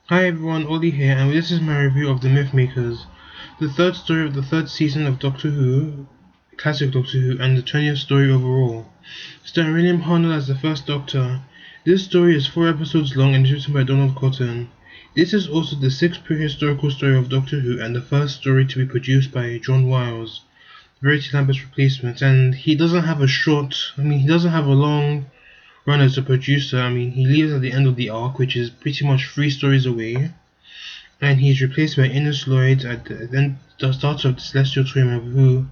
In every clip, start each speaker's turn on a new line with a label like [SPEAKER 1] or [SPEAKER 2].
[SPEAKER 1] Hi everyone, Oli here, and this is my review of The Mythmakers, the third story of the third season of Doctor Who, classic Doctor Who, and the 20th story overall. Starring William Hartnell as the first Doctor, this story is 4 episodes long and is written by Donald Cotton. This is also the 6th prehistorical story of Doctor Who and the first story to be produced by John Wiles, Verity Lambert's replacement, and he doesn't have a long run as a producer. He leaves at the end of the arc, which is pretty much 3 stories away, and he's replaced by Innes Lloyd at the start of the Celestial Tournament, who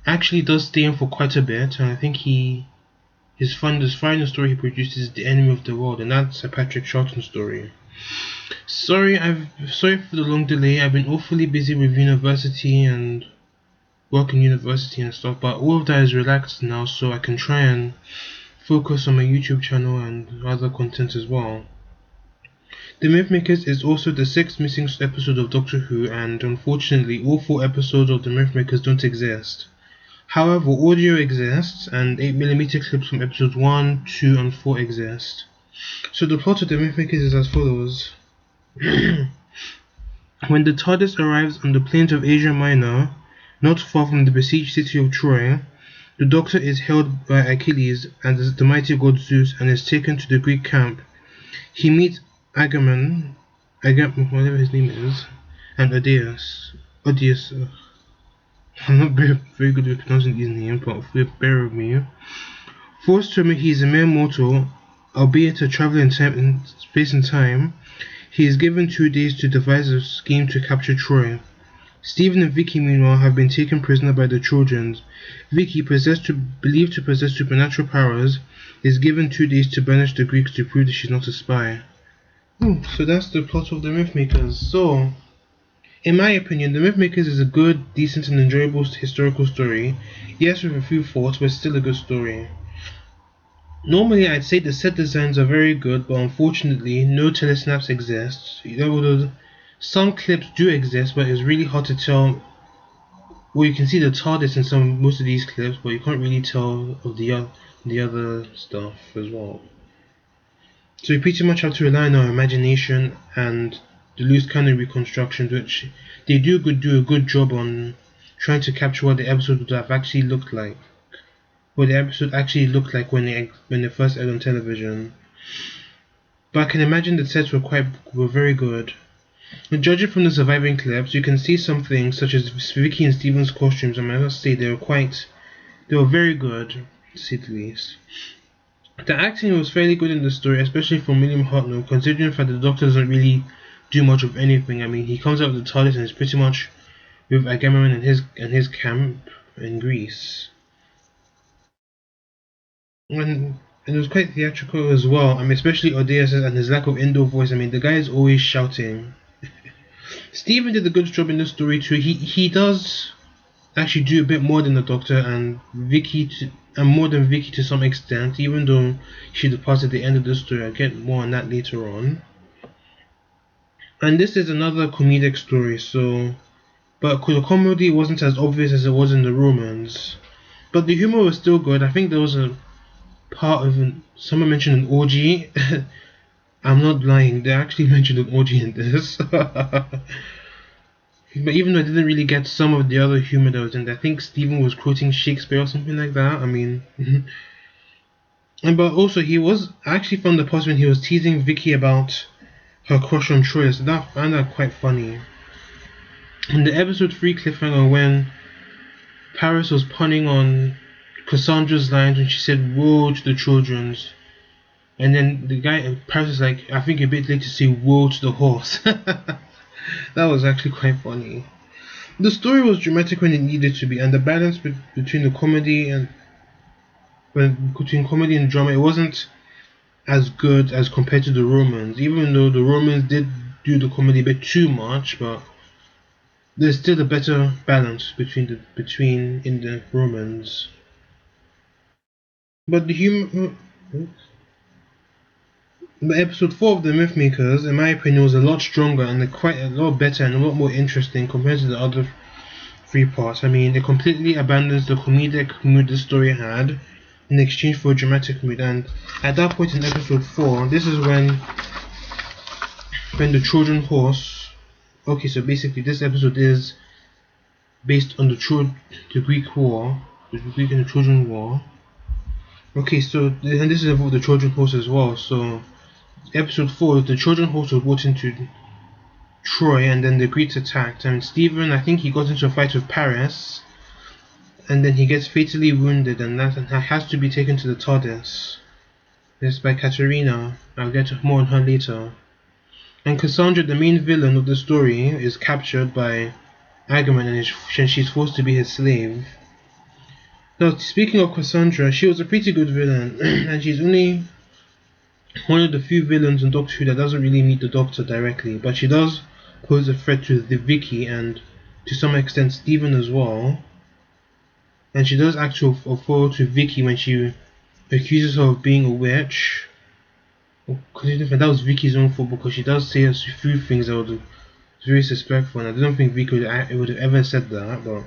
[SPEAKER 1] actually does stay in for quite a bit, and I think his final story he produced is The Enemy of the World, and that's a Patrick Charlton story. Sorry for the long delay. I've been awfully busy with university and work in university and stuff, but all of that is relaxed now, so I can try and focus on my YouTube channel and other content as well. The Mythmakers is also the 6th missing episode of Doctor Who, and unfortunately all 4 episodes of The Mythmakers don't exist. However, audio exists, and 8mm clips from episodes 1, 2 and 4 exist. So the plot of The Mythmakers is as follows. When the TARDIS arrives on the plains of Asia Minor, not far from the besieged city of Troy, the Doctor is held by Achilles and the mighty god Zeus and is taken to the Greek camp. He meets Agamemnon, whatever his name is, and Odysseus. I'm not very good at pronouncing these names, but bear with me. Forced to admit he is a mere mortal, albeit a traveler in space and time, he is given 2 days to devise a scheme to capture Troy. Stephen and Vicky, meanwhile, have been taken prisoner by the Trojans. Vicky, believed to possess supernatural powers, is given 2 days to banish the Greeks to prove that she's not a spy. So that's the plot of The Mythmakers. So, in my opinion, The Mythmakers is a good, decent and enjoyable historical story. Yes, with a few faults, but still a good story. Normally, I'd say the set designs are very good, but unfortunately, no telesnaps exist. Although some clips do exist, but it's really hard to tell. Well, you can see the TARDIS in most of these clips, but you can't really tell of the other stuff as well. So we pretty much have to rely on our imagination and the loose cannon reconstructions, which they do a good job on trying to capture what the episode would have actually looked like. What the episode actually looked like when they first aired on television. But I can imagine the sets were very good. And judging from the surviving clips, you can see some things such as Vicky and Steven's costumes, and I must say they were very good, to say the least. The acting was fairly good in the story, especially from William Hartnell, considering the fact that the Doctor doesn't really do much of anything. He comes out of the TARDIS and is pretty much with Agamemnon and his camp in Greece. And it was quite theatrical as well. Especially Odysseus and his lack of indoor voice. The guy is always shouting. Stephen did a good job in this story too. He does actually do a bit more than the Doctor and more than Vicky to some extent, even though she departed at the end of the story. I'll get more on that later on. And this is another comedic story, but the comedy wasn't as obvious as it was in the Romans. But the humor was still good. I think there was a part of someone mentioned an orgy. I'm not lying, they actually mentioned an orgy in this. But even though I didn't really get some of the other humor that was in there, I think Stephen was quoting Shakespeare or something like that. But also he was actually from the past when he was teasing Vicky about her crush on Troy, so I found that quite funny. In the episode 3 cliffhanger, when Paris was punning on Cassandra's lines when she said "woe to the Trojans," and then the guy Paris is like, I think a bit late to say "woe to the horse." That was actually quite funny. The story was dramatic when it needed to be, and the balance between comedy and drama, it wasn't as good as compared to the Romans. Even though the Romans did do the comedy a bit too much, but there's still a better balance between in the Romans. But the humor. But episode 4 of The Mythmakers, in my opinion, was a lot stronger and quite a lot better and a lot more interesting compared to the other 3 parts. It completely abandons the comedic mood the story had in exchange for a dramatic mood. And at that point in episode 4, this is when when the Trojan horse. Okay, so basically this episode is based on the Greek War, the Greek and the Trojan War. Okay, so and this is about the Trojan horse as well. So episode 4, the Trojan horse was brought into Troy, and then the Greeks attacked. And Stephen, I think he got into a fight with Paris, and then he gets fatally wounded, and that has to be taken to the TARDIS. This is by Katerina. I'll get more on her later. And Cassandra, the main villain of the story, is captured by Agamemnon, and she's forced to be his slave. Now, speaking of Cassandra, she was a pretty good villain, and she's only one of the few villains in Doctor Who that doesn't really meet the Doctor directly, but she does pose a threat to the Vicky and to some extent Stephen as well. And she does act a foil to Vicky when she accuses her of being a witch. That was Vicky's own fault because she does say a few things that were very disrespectful, and I don't think Vicky would have ever said that. But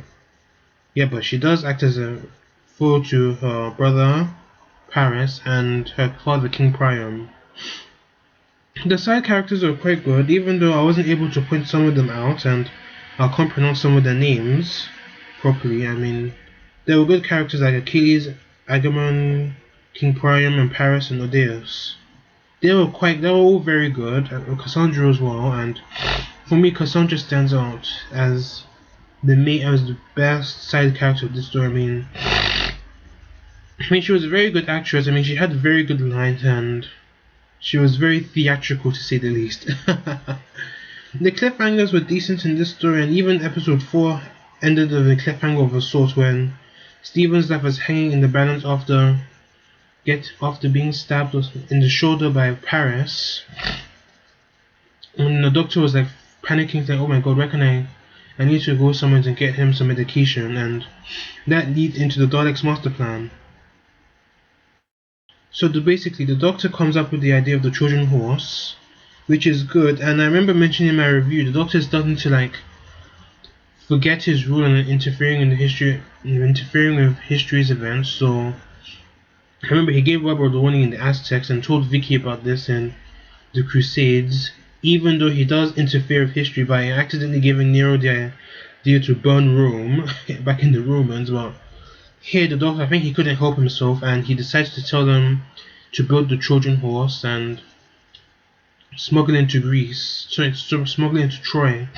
[SPEAKER 1] yeah, but she does act as a foil to her brother Paris and her father King Priam. The side characters are quite good, even though I wasn't able to point some of them out and I can't pronounce some of their names properly. I mean, there were good characters like Achilles, Agamemnon, King Priam, and Paris and Odeus. They were all very good. Cassandra as well, and for me, Cassandra stands out as the best side character of this story. I mean, she was a very good actress. I mean, she had very good lines, and she was very theatrical to say the least. The cliffhangers were decent in this story, and even episode 4 ended with a cliffhanger of a sort when Stephen's life was hanging in the balance after being stabbed in the shoulder by Paris. And the doctor was like panicking, saying, "Oh my god, where can I need to go somewhere and get him some medication," and that leads into the Daleks' master plan. So basically, the Doctor comes up with the idea of the Trojan horse, which is good. And I remember mentioning in my review, the Doctor is starting to forget his rule and interfering with history's events. So I remember he gave Robert the warning in the Aztecs and told Vicky about this in the Crusades. Even though he does interfere with history by accidentally giving Nero the idea to burn Rome back in the Romans, but here the Doctor, I think he couldn't help himself, and he decides to tell them to build the Trojan horse and smuggle into smuggle into Troy.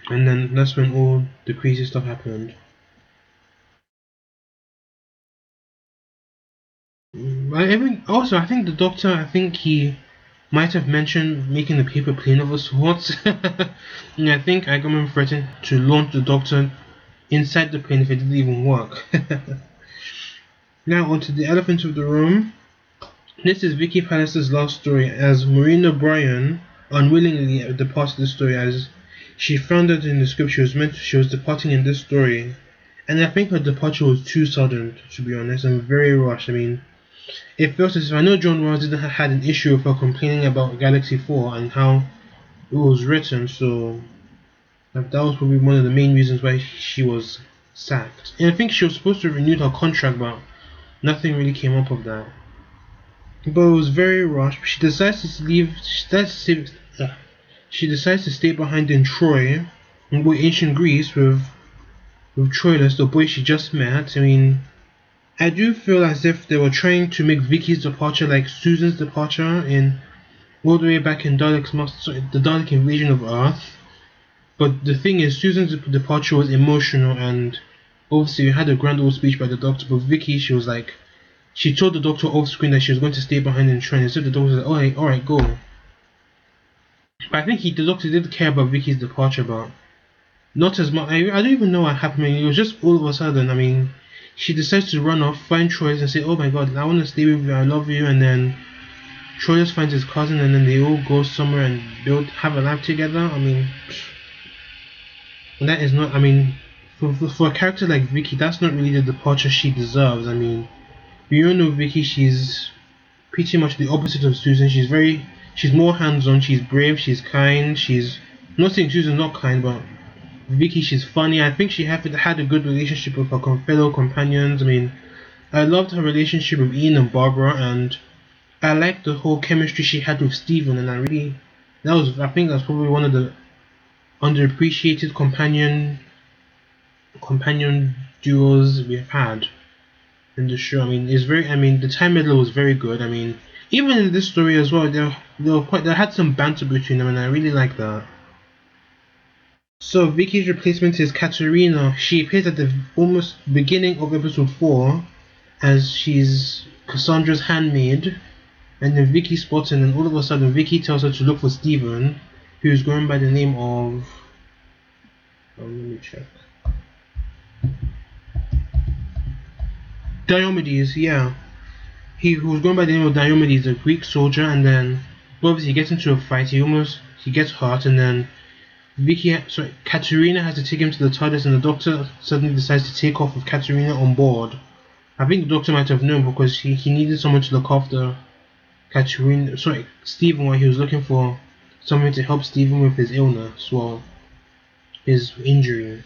[SPEAKER 1] And then that's when all the crazy stuff happened. I think the Doctor, he might have mentioned making the paper plane of a sort. And I think Agamemnon threatened to launch the Doctor inside the plane if it didn't even work. Now onto the elephant of the room. This is Vicky Palace's last story, as Marina Bryan unwillingly departs the story, as she found out in the script she was departing in this story. And I think her departure was too sudden, to be honest, and very rushed. I mean, it feels as if, I know John Wells didn't had an issue with her complaining about Galaxy 4 and how it was written, so that was probably one of the main reasons why she was sacked. And I think she was supposed to renew her contract, but nothing really came up of that. But it was very rushed. She decides to leave. She decides to stay behind in Troy, in ancient Greece, with Troilus, the boy she just met. I mean, I do feel as if they were trying to make Vicky's departure like Susan's departure in all the way back in the Dalek invasion of Earth. But the thing is, Susan's departure was emotional, and obviously we had a grand old speech by the Doctor. But Vicky, she told the Doctor off screen that she was going to stay behind in Troy, and so the Doctor was like, alright, go. But I think the Doctor did care about Vicky's departure, but not as much. I don't even know what happened. It was just all of a sudden. I mean, she decides to run off, find Troy, and say, "Oh my God, I want to stay with you. I love you." And then Troy just finds his cousin, and then they all go somewhere and have a life together. I mean, that is not. I mean, for a character like Vicky, that's not really the departure she deserves. I mean, we all know Vicky. She's pretty much the opposite of Susan. She's more hands-on. She's brave. She's kind. I'm not saying Susan's not kind, but Vicky, she's funny. I think she had a good relationship with her fellow companions. I mean, I loved her relationship with Ian and Barbara, and I like the whole chemistry she had with Steven, and I think that's probably one of the underappreciated companion duos we've had in the show. I mean, the time medley was very good. I mean, even in this story as well, they had some banter between them, and I really like that. So Vicky's replacement is Katerina. She appears at the almost beginning of episode 4 as she's Cassandra's handmaid, and then Vicky spots her, and then all of a sudden Vicky tells her to look for Steven, who's going by the name of let me check. Diomedes, yeah. He was going by the name of Diomedes, a Greek soldier, and then obviously he gets into a fight, he gets hurt, and then Katerina has to take him to the TARDIS, and the doctor suddenly decides to take off with Katerina on board. I think the doctor might have known because he needed someone to look after Steven, while he was looking for someone to help Steven with his illness, his injury.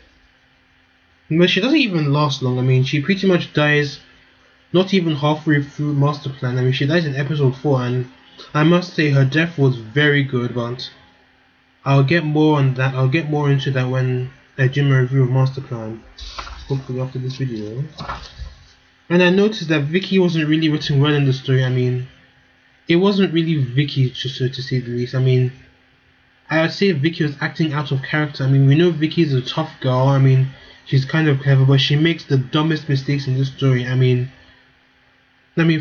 [SPEAKER 1] But she doesn't even last long. I mean, she pretty much dies not even halfway through Master Plan. I mean, she dies in episode 4, and I must say her death was very good, but I'll get more on that. I'll get more into that when I do my review of Master Plan, hopefully after this video. And I noticed that Vicky wasn't really written well in the story. I mean, it wasn't really Vicky, to say the least. I mean, I would say Vicky was acting out of character. I mean, we know Vicky's a tough girl. I mean, she's kind of clever, but she makes the dumbest mistakes in this story. I mean,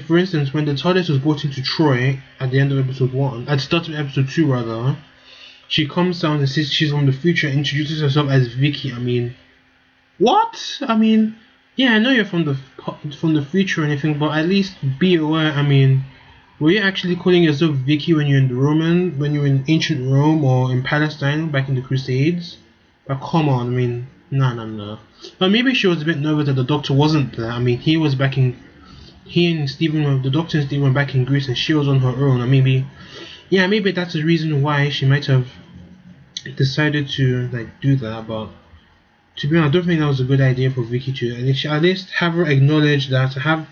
[SPEAKER 1] for instance, when the TARDIS was brought into Troy at the end of episode 1, at the start of episode 2 rather, she comes down and says she's from the future and introduces herself as Vicky. I mean, what? I mean, yeah, I know you're from the future or anything, but at least be aware. I mean, were you actually calling yourself Vicky when you're in ancient Rome or in Palestine back in the Crusades? But come on, I mean, no. But maybe she was a bit nervous that the doctor wasn't there. I mean, the doctor and Steven were back in Greece and she was on her own. Or maybe that's the reason why she might have decided to do that. But to be honest, I don't think that was a good idea for Vicky to at least have her acknowledge that, have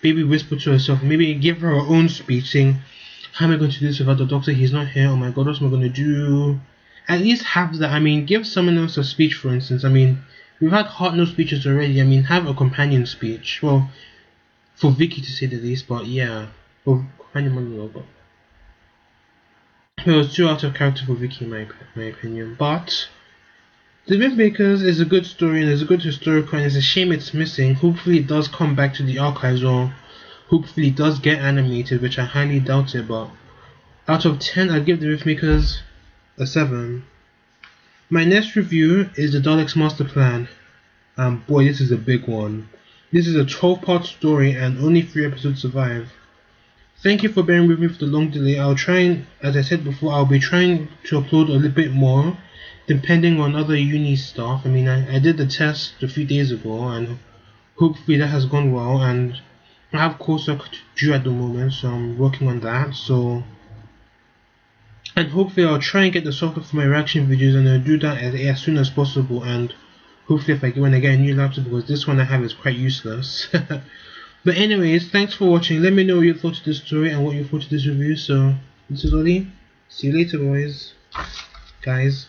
[SPEAKER 1] maybe whisper to herself, maybe give her her own speech saying, how am I going to do this without the doctor? He's not here. Oh my god, what am I going to do? At least have that. I mean, give someone else a speech, for instance. I mean, we've had hard-nosed speeches already. I mean, have a companion speech. Well, for Vicky to say the least, but yeah. Or companion monologue, but it was too out of character for Vicky in my opinion. But The Mythmakers is a good story and it's a good historical, and it's a shame it's missing. Hopefully it does come back to the archives, or hopefully it does get animated, which I highly doubt it, but out of 10 I'd give The Mythmakers a 7. My next review is the Daleks Master Plan. Boy, this is a big one. This is a 12-part story and only 3 episodes survive. Thank you for bearing with me for the long delay. I'll try and, as I said before, I'll be trying to upload a little bit more depending on other uni stuff. I mean, I did the test a few days ago and hopefully that has gone well, and I have coursework due at the moment, so I'm working on that. And hopefully I'll try and get the software for my reaction videos, and I'll do that as soon as possible, and hopefully when I get a new laptop, because this one I have is quite useless. But anyways, thanks for watching. Let me know what you thought of this story and what you thought of this review. So this is Oli. See you later, guys.